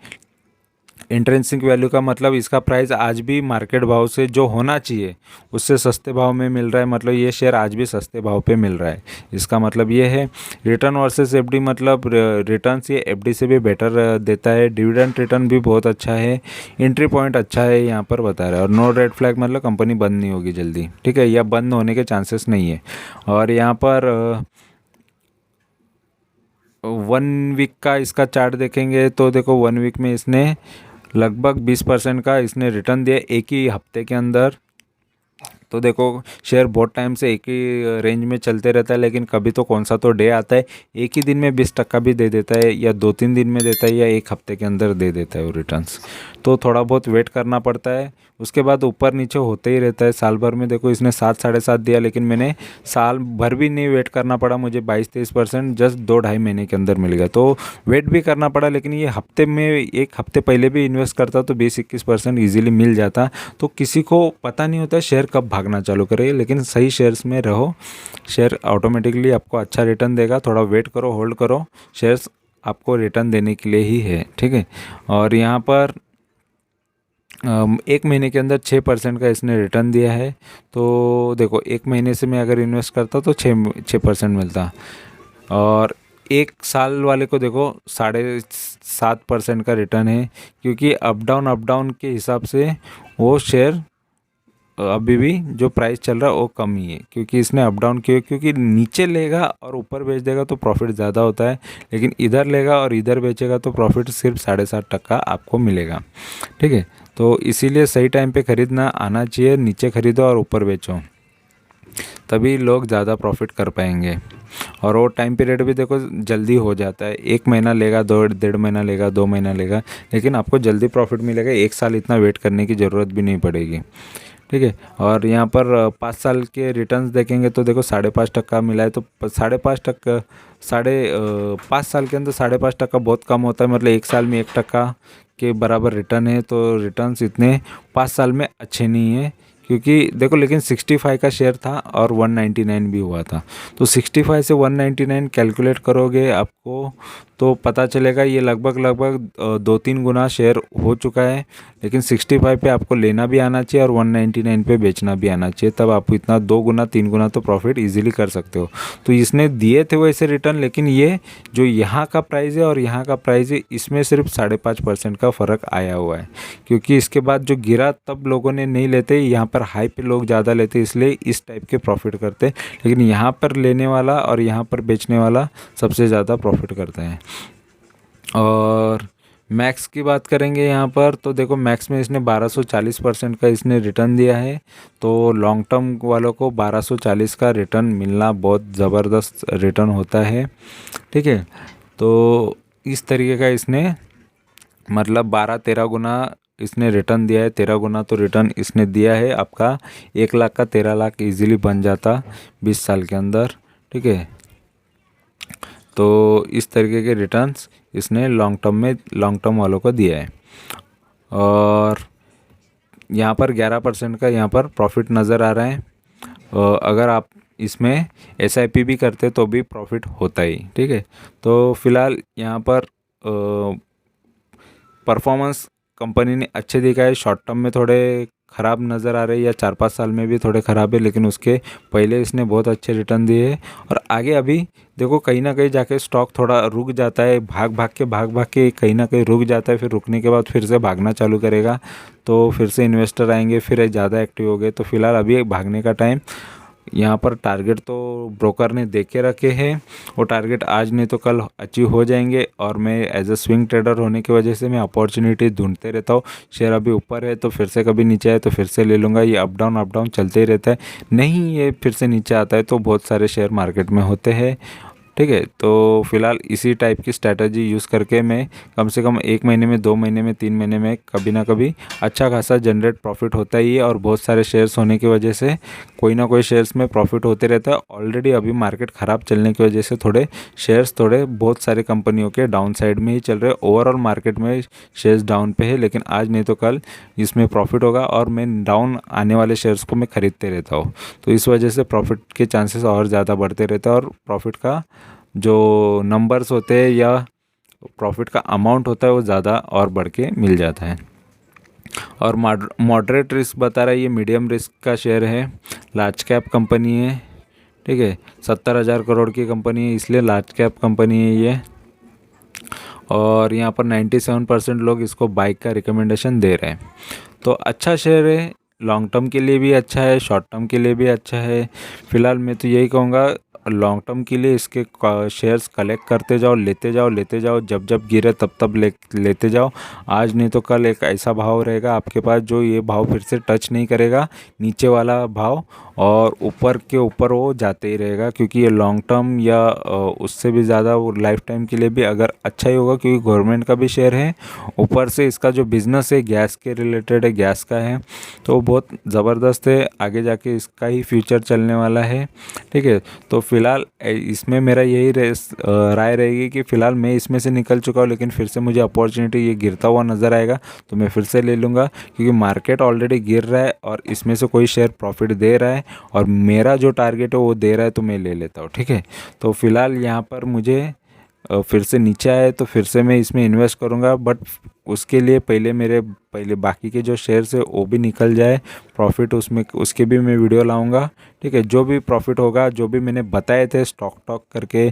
इंट्रिंसिक वैल्यू का मतलब इसका प्राइस आज भी मार्केट भाव से जो होना चाहिए उससे सस्ते भाव में मिल रहा है, मतलब ये शेयर आज भी सस्ते भाव पे मिल रहा है, इसका मतलब ये है। रिटर्न वर्सेस एफडी मतलब रिटर्न्स ये एफडी से भी बेटर देता है, डिविडेंड रिटर्न भी बहुत अच्छा है, एंट्री पॉइंट अच्छा है यहाँ पर बता रहा है, और नो रेड फ्लैग मतलब कंपनी बंद नहीं होगी जल्दी, ठीक है, या बंद होने के चांसेस नहीं है। और यहाँ पर 1 वीक का इसका चार्ट देखेंगे तो देखो 1 वीक में इसने लगभग 20% का इसने रिटर्न दिया एक ही हफ्ते के अंदर। तो देखो शेयर बहुत टाइम से एक ही रेंज में चलते रहता है, लेकिन कभी तो कौन सा तो डे आता है एक ही दिन में 20% भी दे देता है, या 2-3 दिन में देता है, या एक हफ्ते के अंदर दे देता है वो रिटर्न्स। तो थोड़ा बहुत वेट करना पड़ता है, उसके बाद ऊपर नीचे होते ही रहता है। साल भर में देखो इसने 7-7.5 दिया, लेकिन मैंने साल भर भी नहीं वेट करना पड़ा, मुझे 22-23% जस्ट 2-2.5 महीने के अंदर मिल गया। तो वेट भी करना पड़ा, लेकिन ये हफ्ते में एक हफ्ते पहले भी इन्वेस्ट करता तो 20-21% ईजिली मिल जाता। तो किसी को पता नहीं होता शेयर कब भागना चालू करे, लेकिन सही शेयर्स में रहो, शेयर ऑटोमेटिकली आपको अच्छा रिटर्न देगा। थोड़ा वेट करो, होल्ड करो, शेयर्स आपको रिटर्न देने के लिए ही है, ठीक है। और यहाँ पर 1 महीने के अंदर 6% का इसने रिटर्न दिया है। तो देखो 1 महीने से मैं अगर इन्वेस्ट करता तो 6% मिलता, और 1 साल वाले को देखो 7.5% का रिटर्न है, क्योंकि अप डाउन के हिसाब से वो शेयर अभी भी जो प्राइस चल रहा है वो कम ही है, क्योंकि इसने अप डाउन किया, क्योंकि नीचे लेगा और ऊपर बेच देगा तो प्रॉफिट ज़्यादा होता है, लेकिन इधर लेगा और इधर बेचेगा तो प्रॉफिट सिर्फ 7.5% आपको मिलेगा, ठीक है। तो इसीलिए सही टाइम पे ख़रीदना आना चाहिए, नीचे ख़रीदो और ऊपर बेचो, तभी लोग ज़्यादा प्रॉफिट कर पाएंगे। और वो टाइम पीरियड भी देखो जल्दी हो जाता है, 1 महीना लेगा, 1.5 महीना लेगा, 2 महीना लेगा, लेकिन आपको जल्दी प्रॉफिट मिलेगा। 1 साल इतना वेट करने की ज़रूरत भी नहीं पड़ेगी, ठीक है। और यहाँ पर 5 साल के रिटर्न्स देखेंगे तो देखो 5.5% मिला है, तो 5.5%, 5 साल के अंदर 5.5% बहुत कम होता है, मतलब एक साल में 1% के बराबर रिटर्न है, तो रिटर्न्स इतने 5 साल में अच्छे नहीं है। क्योंकि देखो लेकिन 65 का शेयर था और 199 भी हुआ था, तो 65 से 199 कैलकुलेट करोगे आपको तो पता चलेगा ये लगभग 2-3 गुना शेयर हो चुका है। लेकिन 65 पे आपको लेना भी आना चाहिए और 199 पे बेचना भी आना चाहिए, तब आप इतना 2 गुना 3 गुना तो प्रॉफिट इजीली कर सकते हो। तो इसने दिए थे वैसे रिटर्न, लेकिन ये जो यहाँ का प्राइस है और यहाँ का प्राइस है इसमें सिर्फ 5.5% का फ़र्क आया हुआ है। क्योंकि इसके बाद जो गिरा तब लोगों ने नहीं लेते, यहाँ पर हाई पे लोग ज़्यादा लेते, इसलिए इस टाइप के प्रॉफिट करते। लेकिन यहाँ पर लेने वाला और यहाँ पर बेचने वाला सबसे ज़्यादा प्रॉफिट करते हैं। और मैक्स की बात करेंगे यहाँ पर, तो देखो मैक्स में इसने 1240% का इसने रिटर्न दिया है, तो लॉन्ग टर्म वालों को 1240 का रिटर्न मिलना बहुत ज़बरदस्त रिटर्न होता है। ठीक है, तो इस तरीके का इसने मतलब 12-13 गुना इसने रिटर्न दिया है। 13 गुना तो रिटर्न इसने दिया है, आपका 1 लाख का 13 लाख इजीली बन जाता 20 साल के अंदर। ठीक है, तो इस तरीके के रिटर्न्स इसने लॉन्ग टर्म वालों को दिया है। और यहाँ पर 11% का यहाँ पर प्रॉफिट नज़र आ रहा है। अगर आप इसमें SIP भी करते तो भी प्रॉफिट होता ही। ठीक है, तो फिलहाल यहाँ पर परफॉर्मेंस कंपनी ने अच्छे दिखा है। शॉर्ट टर्म में थोड़े ख़राब नज़र आ रहे हैं, या 4-5 साल में भी थोड़े ख़राब है, लेकिन उसके पहले इसने बहुत अच्छे रिटर्न दिए हैं। और आगे अभी देखो कहीं ना कहीं जाके स्टॉक थोड़ा रुक जाता है, भाग भाग के कहीं ना कहीं रुक जाता है, फिर रुकने के बाद फिर से भागना चालू करेगा, तो फिर से इन्वेस्टर आएंगे, फिर ज़्यादा एक्टिव हो गए। तो फिलहाल अभी भागने का टाइम। यहाँ पर टारगेट तो ब्रोकर ने दे के रखे हैं, वो टारगेट आज नहीं तो कल अचीव हो जाएंगे। और मैं एज अ स्विंग ट्रेडर होने की वजह से मैं अपॉर्चुनिटी ढूंढते रहता हूँ। शेयर अभी ऊपर है तो फिर से कभी नीचे आए तो फिर से ले लूँगा, ये अप डाउन चलते ही रहता है। नहीं ये फिर से नीचे आता है, तो बहुत सारे शेयर मार्केट में होते हैं। ठीक है, तो फिलहाल इसी टाइप की स्ट्रैटेजी यूज़ करके मैं कम से कम 1 महीने में, 2 महीने में, 3 महीने में कभी ना कभी अच्छा खासा जनरेट प्रॉफिट होता ही है। और बहुत सारे शेयर्स होने की वजह से कोई ना कोई शेयर्स में प्रॉफिट होते रहता है। ऑलरेडी अभी मार्केट ख़राब चलने की वजह से थोड़े शेयर्स बहुत सारे कंपनियों के डाउन साइड में ही चल रहे हैं। ओवरऑल मार्केट में शेयर्स डाउन पे है, लेकिन आज नहीं तो कल इसमें प्रॉफिट होगा, और मैं डाउन आने वाले शेयर्स को मैं खरीदते रहता हूँ, तो इस वजह से प्रॉफिट के चांसेस और ज़्यादा बढ़ते रहते हैं, और प्रॉफिट का जो नंबर्स होते हैं या प्रॉफिट का अमाउंट होता है वो ज़्यादा और बढ़ के मिल जाता है। और मॉडरेट रिस्क बता रहा है, ये मीडियम रिस्क का शेयर है, लार्ज कैप कंपनी है। ठीक है, 70,000 करोड़ की कंपनी है, इसलिए लार्ज कैप कंपनी है ये। और यहाँ पर 97% लोग इसको बाइक का रिकमेंडेशन दे रहे हैं, तो अच्छा शेयर है। लॉन्ग टर्म के लिए भी अच्छा है, शॉर्ट टर्म के लिए भी अच्छा है। फिलहाल मैं तो यही कहूँगा, लॉन्ग टर्म के लिए इसके शेयर्स कलेक्ट करते जाओ, लेते जाओ, जब जब गिरे तब लेते जाओ। आज नहीं तो कल एक ऐसा भाव रहेगा आपके पास जो ये भाव फिर से टच नहीं करेगा, नीचे वाला भाव, और ऊपर के ऊपर वो जाते ही रहेगा। क्योंकि ये लॉन्ग टर्म या उससे भी ज़्यादा वो लाइफ टाइम के लिए भी अगर अच्छा ही होगा, क्योंकि गवर्नमेंट का भी शेयर है, ऊपर से इसका जो बिज़नेस है गैस के रिलेटेड है, गैस का है, तो बहुत ज़बरदस्त है। आगे जाके इसका ही फ्यूचर चलने वाला है। ठीक है, तो फिलहाल इसमें मेरा यही राय रहेगी कि फ़िलहाल मैं इसमें से निकल चुका हूँ, लेकिन फिर से मुझे अपॉर्चुनिटी ये गिरता हुआ नज़र आएगा तो मैं फिर से ले लूँगा। क्योंकि मार्केट ऑलरेडी गिर रहा है और इसमें से कोई शेयर प्रॉफिट दे रहा है और मेरा जो टारगेट है वो दे रहा है, तो मैं ले लेता हूँ। ठीक है, तो फिलहाल यहाँ पर मुझे फिर से नीचे आए तो फिर से मैं इसमें इन्वेस्ट करूँगा, बट उसके लिए पहले बाकी के जो शेयर्स है वो भी निकल जाए प्रॉफिट, उसमें उसके भी मैं वीडियो लाऊंगा। ठीक है, जो भी प्रॉफिट होगा, जो भी मैंने बताए थे स्टॉक टॉक करके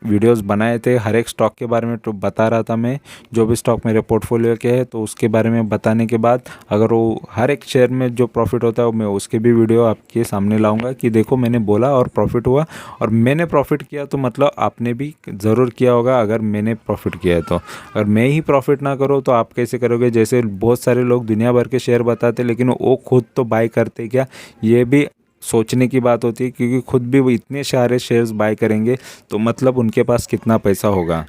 वीडियोस बनाए थे, हर एक स्टॉक के बारे में तो बता रहा था मैं, जो भी स्टॉक मेरे पोर्टफोलियो के है, तो उसके बारे में बताने के बाद अगर वो हर एक शेयर में जो प्रॉफिट होता है मैं उसके भी वीडियो आपके सामने लाऊंगा कि देखो मैंने बोला और प्रॉफिट हुआ। और मैंने प्रॉफिट किया तो मतलब आपने भी ज़रूर किया होगा, अगर मैंने प्रॉफिट किया है तो। अगर मैं ही प्रॉफिट ना करो तो आप कैसे करोगे? जैसे बहुत सारे लोग दुनिया भर के शेयर बताते लेकिन वो खुद तो बाय करते क्या, ये भी सोचने की बात होती है। क्योंकि खुद भी वो इतने सारे शेयर्स बाय करेंगे तो मतलब उनके पास कितना पैसा होगा।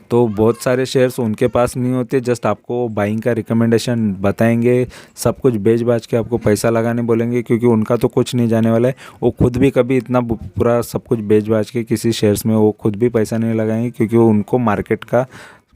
तो बहुत सारे शेयर्स उनके पास नहीं होते, जस्ट आपको बाइंग का रिकमेंडेशन बताएंगे, सब कुछ बेच बाच के आपको पैसा लगाने बोलेंगे, क्योंकि उनका तो कुछ नहीं जाने वाला है। वो खुद भी कभी इतना पूरा सब कुछ बेच बाच के किसी शेयर्स में वो खुद भी पैसा नहीं लगाएंगे, क्योंकि उनको मार्केट का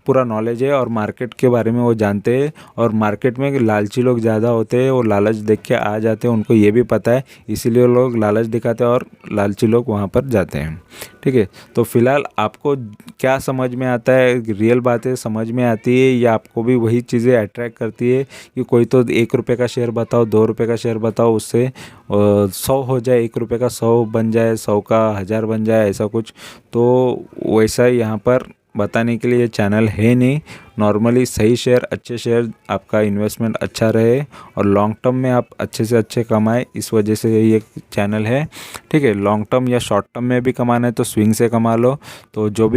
पूरा नॉलेज है और मार्केट के बारे में वो जानते हैं। और मार्केट में लालची लोग ज़्यादा होते हैं, वो लालच देख के आ जाते हैं, उनको ये भी पता है, इसीलिए लोग लालच दिखाते हैं और लालची लोग वहाँ पर जाते हैं। ठीक है, तो फिलहाल आपको क्या समझ में आता है, रियल बातें समझ में आती है या आपको भी वही चीज़ें अट्रैक्ट करती है कि कोई तो 1 रुपये का शेयर बताओ, 2 रुपये का शेयर बताओ, उससे 100 हो जाए, 1 रुपये का 100 बन जाए, 100 का 1000 बन जाए, ऐसा कुछ। तो वैसा यहाँ पर बताने के लिए ये चैनल है नहीं। नॉर्मली सही शेयर, अच्छे शेयर, आपका इन्वेस्टमेंट अच्छा रहे और लॉन्ग टर्म में आप अच्छे से अच्छे कमाए, इस वजह से ये चैनल है। ठीक है, लॉन्ग टर्म या शॉर्ट टर्म में भी कमाना है तो स्विंग से कमा लो। तो जो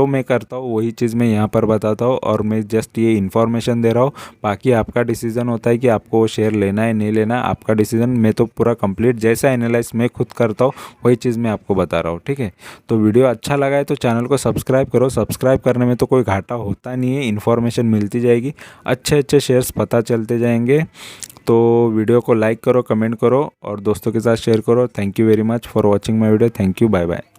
मैं करता हूँ वही चीज़ मैं यहाँ पर बताता हूँ और मैं जस्ट ये इन्फॉर्मेशन दे रहा हूँ। बाकी आपका डिसीज़न होता है कि आपको वो शेयर लेना है नहीं लेना, आपका डिसीज़न। मैं तो पूरा कंप्लीट जैसा एनालाइज मैं खुद करता हूँ वही चीज़ मैं आपको बता रहा हूँ। ठीक है, तो वीडियो अच्छा लगा है तो चैनल को सब्सक्राइब करो। सब्सक्राइब करने में तो कोई घाटा होता नहीं है, इन्फॉर्मेशन मिलती जाएगी, अच्छे अच्छे शेयर्स पता चलते जाएंगे। तो वीडियो को लाइक करो, कमेंट करो और दोस्तों के साथ शेयर करो। Thank you very much for watching my video. Thank you, bye bye.